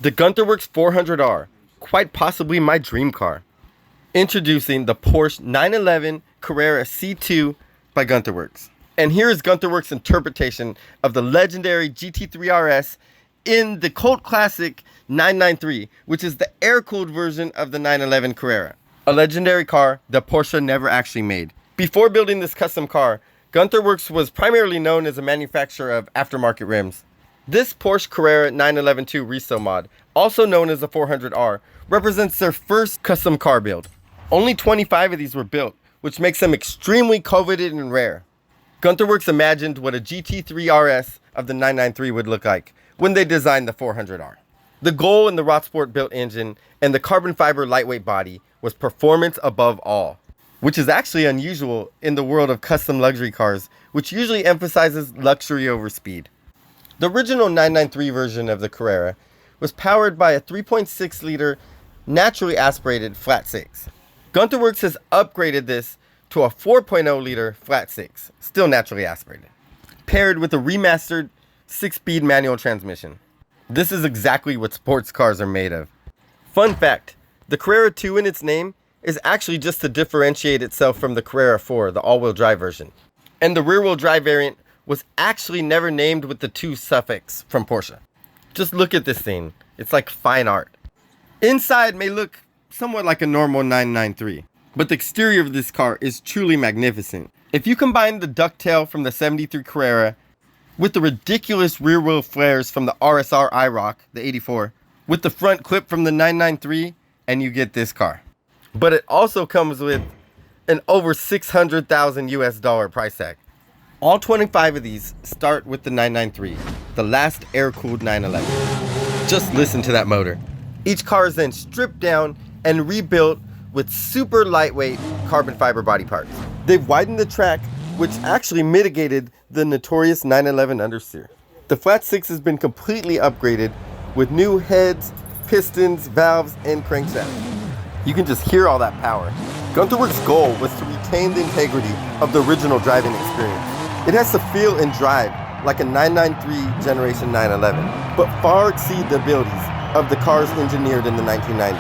The Gunther Werks 400R, quite possibly my dream car. Introducing the Porsche 911 Carrera C2 by Gunther Werks. And here is Gunther Werks' interpretation of the legendary GT3 RS in the cult classic 993, which is the air-cooled version of the 911 Carrera. A legendary car that Porsche never actually made. Before building this custom car, Gunther Werks was primarily known as a manufacturer of aftermarket rims. This Porsche Carrera 911-2 Resto mod, also known as the 400R, represents their first custom car build. Only 25 of these were built, which makes them extremely coveted and rare. Gunther Werks imagined what a GT3 RS of the 993 would look like when they designed the 400R. The goal in the Rotsport built engine and the carbon fiber lightweight body was performance above all, which is actually unusual in the world of custom luxury cars, which usually emphasizes luxury over speed. The original 993 version of the Carrera was powered by a 3.6 liter naturally aspirated flat 6. Gunther Werks has upgraded this to a 4.0 liter flat 6, still naturally aspirated, paired with a remastered 6-speed manual transmission. This is exactly what sports cars are made of. Fun fact, the Carrera 2 in its name is actually just to differentiate itself from the Carrera 4, the all-wheel drive version. And the rear-wheel drive variant was actually never named with the 2 suffix from Porsche. Just look at this thing. It's like fine art. Inside may look somewhat like a normal 993, but the exterior of this car is truly magnificent. If you combine the ducktail from the 73 Carrera with the ridiculous rear wheel flares from the RSR IROC, the 84, with the front clip from the 993, and you get this car. But it also comes with an over $600,000 US price tag. All 25 of these start with the 993, the last air-cooled 911. Just listen to that motor. Each car is then stripped down and rebuilt with super lightweight carbon fiber body parts. They've widened the track, which actually mitigated the notorious 911 understeer. The flat 6 has been completely upgraded with new heads, pistons, valves, and crankshaft. You can just hear all that power. Gunther Werks' goal was to retain the integrity of the original driving experience. It has to feel and drive like a 993 Generation 911, but far exceed the abilities of the cars engineered in the 1990s.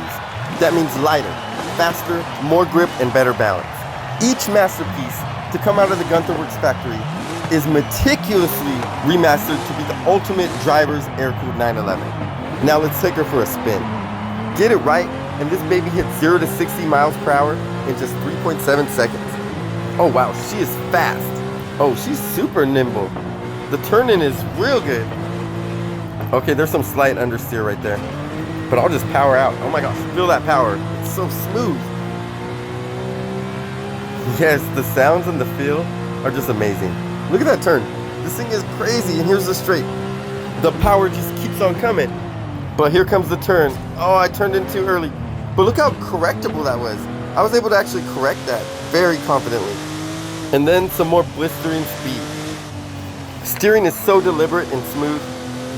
That means lighter, faster, more grip, and better balance. Each masterpiece to come out of the Gunther Werks factory is meticulously remastered to be the ultimate driver's air-cooled 911. Now let's take her for a spin. Get it right, and this baby hits 0 to 60 miles per hour in just 3.7 seconds. Oh wow, she is fast. Oh, she's super nimble. The turning is real good. Okay, there's some slight understeer right there, but I'll just power out. Oh my gosh, feel that power. It's so smooth. Yes, the sounds and the feel are just amazing. Look at that turn. This thing is crazy, and here's the straight. The power just keeps on coming. But here comes the turn. Oh, I turned in too early. But look how correctable that was. I was able to actually correct that very confidently. And then some more blistering speed. Steering is so deliberate and smooth.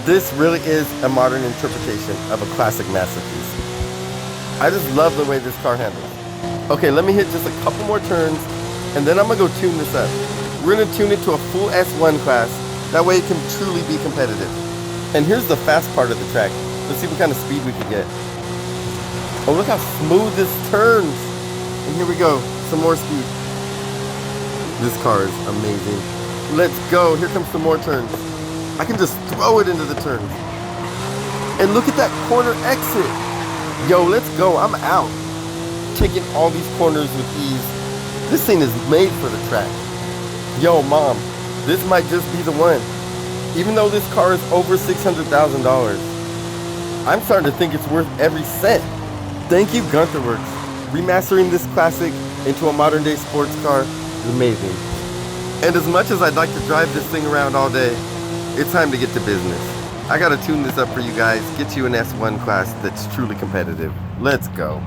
This really is a modern interpretation of a classic masterpiece. I just love the way this car handles. Okay, let me hit just a couple more turns, and then I'm gonna go tune this up. We're gonna tune it to a full S1 class. That way it can truly be competitive. And here's the fast part of the track. Let's see what kind of speed we can get. Oh, look how smooth this turns. And here we go, some more speed. This car is amazing. Let's go, here comes some more turns. I can just throw it into the turns. And look at that corner exit. Yo, let's go, I'm out. Taking all these corners with ease. This thing is made for the track. Yo, mom, this might just be the one. Even though this car is over $600,000, I'm starting to think it's worth every cent. Thank you, Gunther Werks. Remastering this classic into a modern day sports car is amazing. And as much as I'd like to drive this thing around all day, it's time to get to business. I gotta tune this up for you guys, get you an S1 class that's truly competitive. Let's go.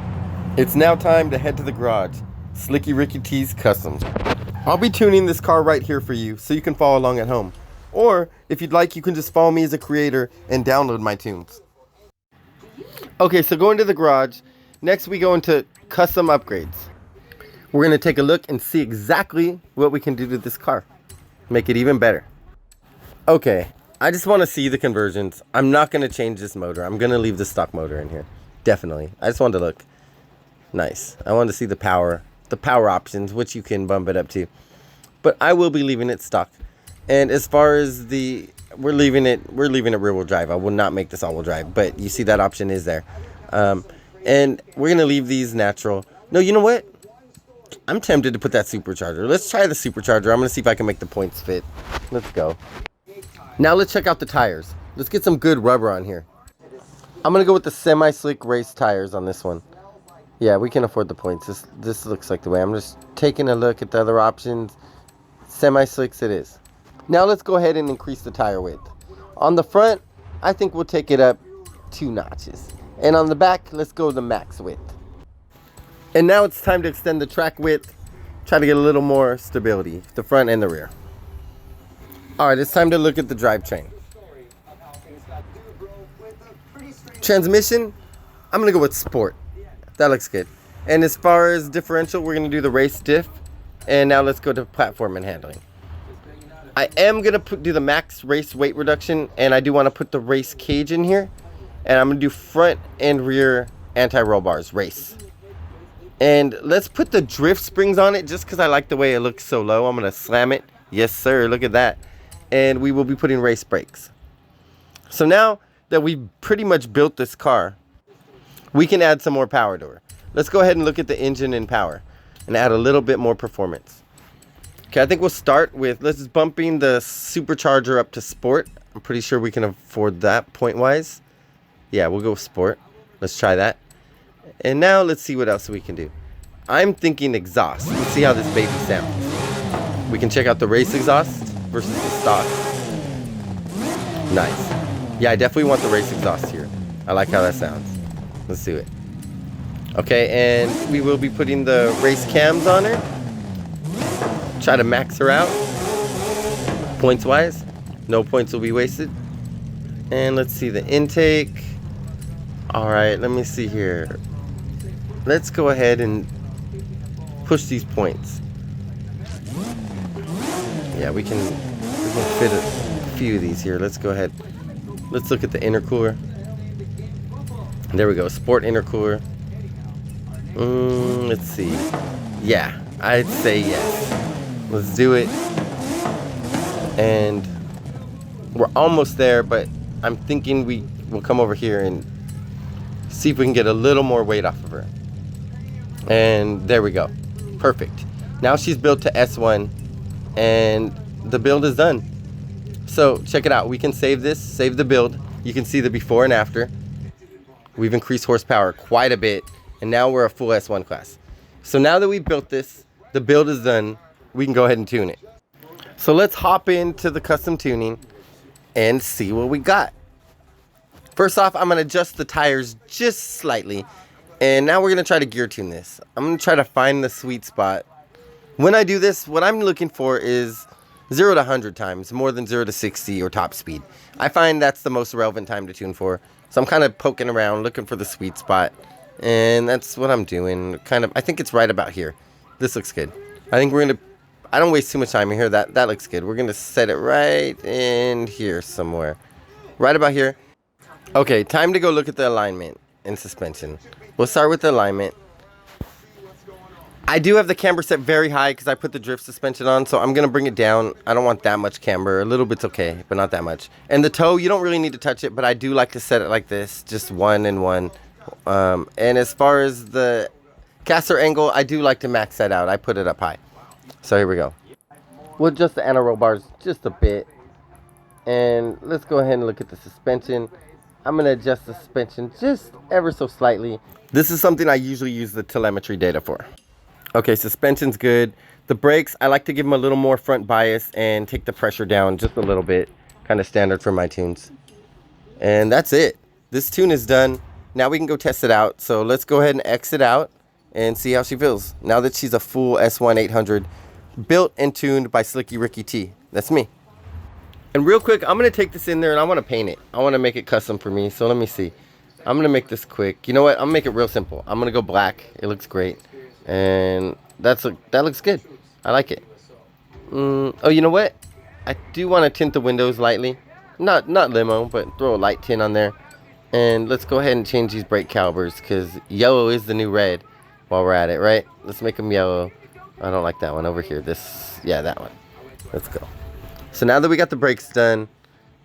It's now time to head to the garage, SlickyRickyT's Customs. I'll be tuning this car right here for you so you can follow along at home. Or, if you'd like, you can just follow me as a creator and download my tunes. Okay, so going to the garage, next we go into custom upgrades. We're going to take a look and see exactly what we can do to this car. Make it even better. Okay, I just want to see the conversions. I'm not going to change this motor. I'm going to leave the stock motor in here. Definitely. I just wanted to look nice. I wanted to see the power options, which you can bump it up to. But I will be leaving it stock. And as far as we're leaving it rear wheel drive. I will not make this all wheel drive, but you see that option is there. And we're going to leave these natural. No, you know what? I'm tempted to put that supercharger. Let's try the supercharger. I'm going to see if I can make the points fit. Let's go. Now let's check out the tires. Let's get some good rubber on here. I'm going to go with the semi-slick race tires on this one. Yeah, we can afford the points. This looks like the way. I'm just taking a look at the other options. Semi-slicks it is. Now let's go ahead and increase the tire width. On the front, I think we'll take it up 2 notches. And on the back, let's go the max width. And now it's time to extend the track width. Try to get a little more stability, the front and the rear. Alright, it's time to look at the drivetrain. Transmission, I'm going to go with sport. That looks good. And as far as differential, we're going to do the race diff. And now let's go to platform and handling. I am going to do the max race weight reduction. And I do want to put the race cage in here. And I'm going to do front and rear anti-roll bars, race. And let's put the drift springs on it just because I like the way it looks so low. I'm going to slam it. Yes, sir. Look at that. And we will be putting race brakes. So now that we've pretty much built this car, we can add some more power to her. Let's go ahead and look at the engine and power and add a little bit more performance. Okay, I think we'll start with, let's just bumping the supercharger up to sport. I'm pretty sure we can afford that point-wise. Yeah, we'll go with sport. Let's try that. And now let's see what else we can do. I'm thinking exhaust. Let's see how this baby sounds. We can check out the race exhaust versus the stock. Nice. Yeah, I definitely want the race exhaust here. I like how that sounds. Let's do it. Okay, and we will be putting the race cams on her. Try to max her out. Points wise. No points will be wasted. And let's see the intake. Alright, let me see here. Let's go ahead and push these points. Yeah, we can fit a few of these here. Let's go ahead. Let's look at the intercooler. There we go. Sport intercooler. Let's see. Yeah, I'd say yes. Let's do it. And we're almost there, but I'm thinking we will come over here and see if we can get a little more weight off of her. And there we go. Perfect. Now she's built to S1 and the build is done. So check it out. We can save this, save the build. You can see the before and after. We've increased horsepower quite a bit and now we're a full S1 class. So now that we've built this, the build is done, we can go ahead and tune it. So let's hop into the custom tuning and see what we got. First off, I'm going to adjust the tires just slightly. And now we're going to try to gear tune this. I'm going to try to find the sweet spot. When I do this, what I'm looking for is 0 to 100 times, more than 0 to 60 or top speed. I find that's the most relevant time to tune for. So I'm kind of poking around, looking for the sweet spot. And that's what I'm doing. I think it's right about here. This looks good. I think we're going to, I don't waste too much time in here. That looks good. We're going to set it right in here somewhere. Right about here. Okay, time to go look at the alignment and suspension. We'll start with the alignment. I do have the camber set very high because I put the drift suspension on, so I'm going to bring it down. I don't want that much camber. A little bit's okay, but not that much. And the toe, you don't really need to touch it, but I do like to set it like this, just 1 and 1. And as far as the caster angle, I do like to max that out. I put it up high. So here we go. We'll adjust the anti-roll bars just a bit. And let's go ahead and look at the suspension. I'm going to adjust the suspension just ever so slightly. This is something I usually use the telemetry data for. Okay, suspension's good. The brakes, I like to give them a little more front bias and take the pressure down just a little bit. Kind of standard for my tunes. And that's it. This tune is done. Now we can go test it out. So let's go ahead and exit out and see how she feels. Now that she's a full S1 800 built and tuned by SlickyRickyT. That's me. And real quick, I'm going to take this in there and I want to paint it. I want to make it custom for me. So let me see. I'm going to make this quick. You know what? I'm going to make it real simple. I'm going to go black. It looks great. And that looks good. I like it. Oh, you know what? I do want to tint the windows lightly. not limo, but throw a light tint on there. And let's go ahead and change these brake calipers, because yellow is the new red while we're at it, right? Let's make them yellow. I don't like that one over here. Yeah, that one. Let's go. So now that we got the brakes done,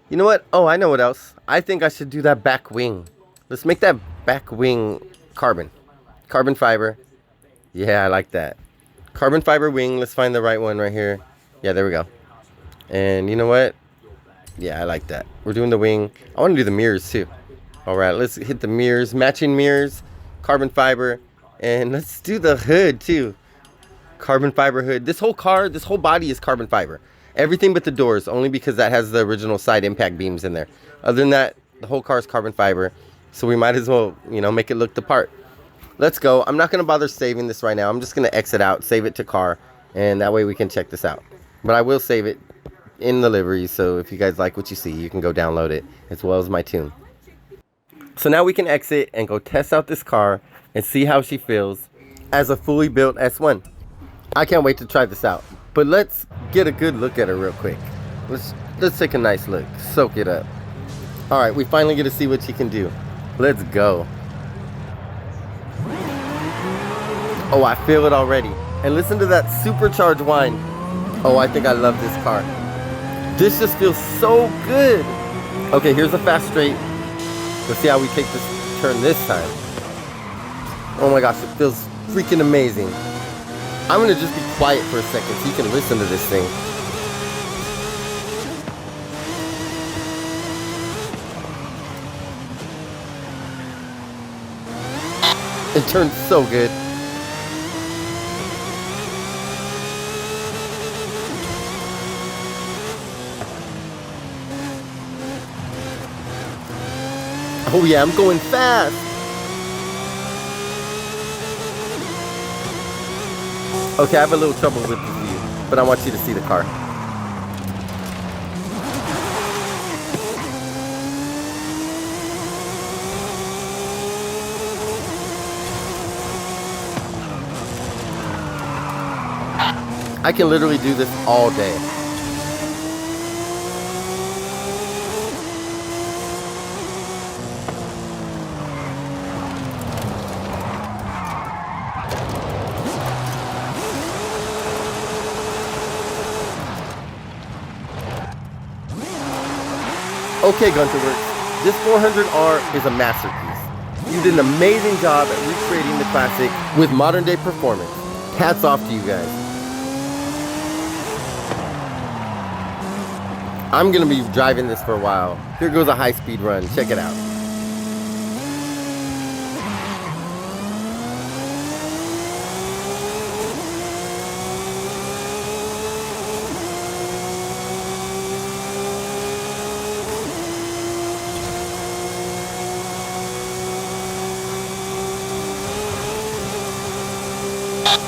you know what? Oh, I know what else. I think I should do that back wing. Let's make that back wing carbon fiber. Yeah, I like that. Carbon fiber wing. Let's find the right one right here. Yeah, there we go. And you know what? Yeah, I like that. We're doing the wing. I want to do the mirrors too. All right, let's hit the mirrors. Matching mirrors, carbon fiber. And let's do the hood too. Carbon fiber hood. This whole body is carbon fiber. Everything but the doors, only because that has the original side impact beams in there. Other than that, the whole car is carbon fiber. So we might as well, you know, make it look the part. Let's go. I'm not going to bother saving this right now. I'm just going to exit out, save it to car, and that way we can check this out. But I will save it in the livery, so if you guys like what you see, you can go download it, as well as my tune. So now we can exit and go test out this car and see how she feels as a fully built S1. I can't wait to try this out. But let's get a good look at her real quick. Let's take a nice look. Soak it up. All right, we finally get to see what she can do. Let's go. Oh, I feel it already. And listen to that supercharged whine. Oh, I think I love this car. This just feels so good. Okay, here's a fast straight. Let's see how we take this turn this time. Oh my gosh, it feels freaking amazing. I'm gonna just be quiet for a second so you can listen to this thing. It turns so good. Oh yeah, I'm going fast. Okay, I have a little trouble with the view, but I want you to see the car. I can literally do this all day. Okay, Gunther Werks, this 400R is a masterpiece. You did an amazing job at recreating the classic with modern day performance. Hats off to you guys. I'm gonna be driving this for a while. Here goes a high-speed run. Check it out.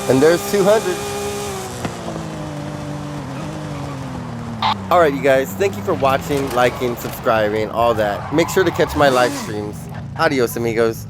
And there's 200. Alright, you guys, thank you for watching, liking, subscribing, all that. Make sure to catch my live streams. Adios, amigos.